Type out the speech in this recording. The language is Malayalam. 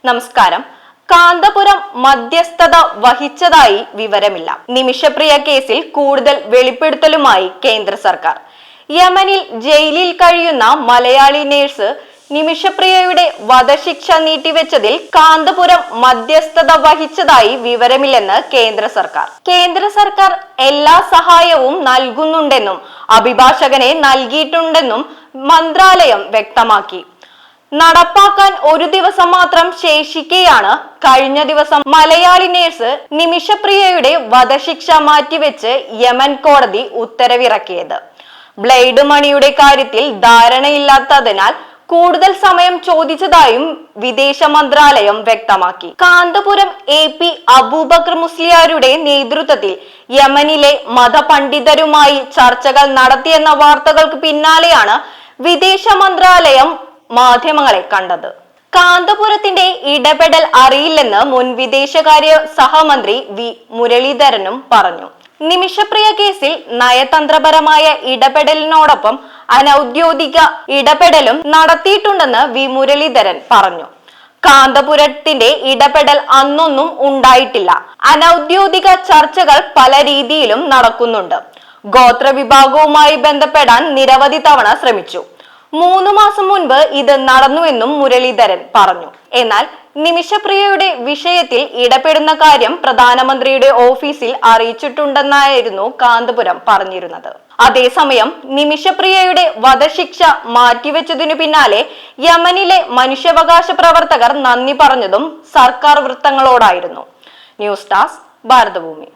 നമസ്കാരം. കാന്തപുരം മധ്യസ്ഥത വഹിച്ചതായി വിവരമില്ല. നിമിഷപ്രിയ കേസിൽ കൂടുതൽ വെളിപ്പെടുത്തലുമായി കേന്ദ്ര സർക്കാർ. യമനിൽ ജയിലിൽ കഴിയുന്ന മലയാളി നേഴ്സ് നിമിഷപ്രിയയുടെ വധശിക്ഷ നീട്ടിവെച്ചതിൽ കാന്തപുരം മധ്യസ്ഥത വഹിച്ചതായി വിവരമില്ലെന്ന് കേന്ദ്ര സർക്കാർ എല്ലാ സഹായവും നൽകുന്നുണ്ടെന്നും അഭിഭാഷകനെ നൽകിയിട്ടുണ്ടെന്നും മന്ത്രാലയം വ്യക്തമാക്കി. നടപ്പാക്കാൻ ഒരു ദിവസം മാത്രം ശേഷിക്കെയാണ് കഴിഞ്ഞ ദിവസം മലയാളി നേഴ്സ് നിമിഷപ്രിയയുടെ വധശിക്ഷ മാറ്റിവെച്ച് യമൻ കോടതി ഉത്തരവിറക്കിയത്. ബ്ലേഡ് മണിയുടെ കാര്യത്തിൽ ധാരണയില്ലാത്തതിനാൽ കൂടുതൽ സമയം ചോദിച്ചതായും വിദേശ മന്ത്രാലയം വ്യക്തമാക്കി. കാന്തപുരം AP അബൂബക്കർ മുസ്ലിയാരുടെ നേതൃത്വത്തിൽ യമനിലെ മതപണ്ഡിതരുമായി ചർച്ചകൾ നടത്തിയെന്ന വാർത്തകൾക്ക് പിന്നാലെയാണ് വിദേശ മന്ത്രാലയം മാധ്യമങ്ങളെ കണ്ടത്. കാന്തപുരത്തിന്റെ ഇടപെടൽ അറിയില്ലെന്ന് മുൻ വിദേശകാര്യ സഹമന്ത്രി വി മുരളീധരനും പറഞ്ഞു. നിമിഷപ്രിയ കേസിൽ നയതന്ത്രപരമായ ഇടപെടലിനോടൊപ്പം അനൌദ്യോഗിക ഇടപെടലും നടത്തിയിട്ടുണ്ടെന്ന് വി മുരളീധരൻ പറഞ്ഞു. കാന്തപുരത്തിന്റെ ഇടപെടൽ അന്നൊന്നും ഉണ്ടായിട്ടില്ല. അനൌദ്യോഗിക ചർച്ചകൾ പല രീതിയിലും നടക്കുന്നുണ്ട്. ഗോത്ര വിഭാഗവുമായി ബന്ധപ്പെടാൻ നിരവധി തവണ ശ്രമിച്ചു. 3 മാസം മുൻപ് ഇത് നടന്നുവെന്നും മുരളീധരൻ പറഞ്ഞു. എന്നാൽ നിമിഷപ്രിയയുടെ വിഷയത്തിൽ ഇടപെടുന്ന കാര്യം പ്രധാനമന്ത്രിയുടെ ഓഫീസിൽ അറിയിച്ചിട്ടുണ്ടെന്നായിരുന്നു കാന്തപുരം പറഞ്ഞിരുന്നത്. അതേസമയം നിമിഷപ്രിയയുടെ വധശിക്ഷ മാറ്റിവെച്ചതിനു പിന്നാലെ യമനിലെ മനുഷ്യാവകാശ പ്രവർത്തകർ നന്ദി പറഞ്ഞതും സർക്കാർ വൃത്തങ്ങളോടായിരുന്നു. News desk Bharathabhoomi.